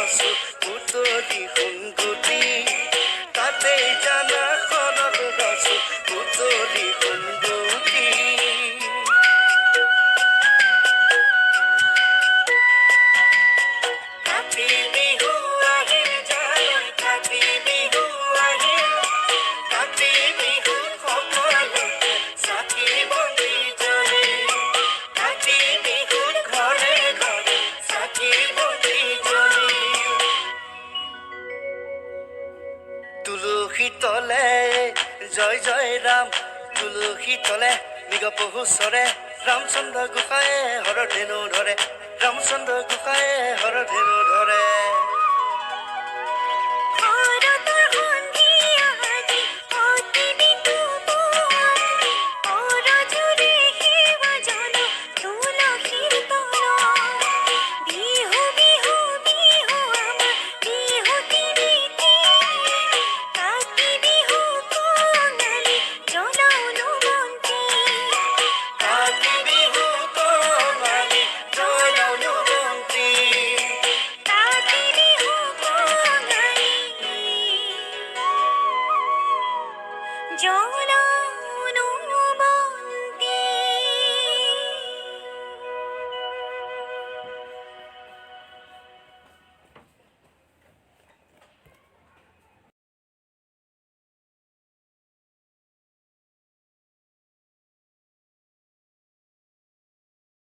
গাছো বুটলি সোণগুটি তাতে জানা খনত গাছো বুটলি সোণগুটি কাতি বিহু আহিল জানো কাতি বিহু আহিল কাতি বিহুত সকলোতে চাকি বন্তি জ্বলে কাতি বিহুত ঘৰে ঘৰে চাকি বন্তি জ্বলে তুলসী তলে জয় জয় ৰাম তুলসী তলে মৃগ পহু চৰে ৰামচন্দ্ৰ গোসাঁয়ে হৰধেনু ধৰে ৰামচন্দ্ৰ গোসাঁয়ে হৰ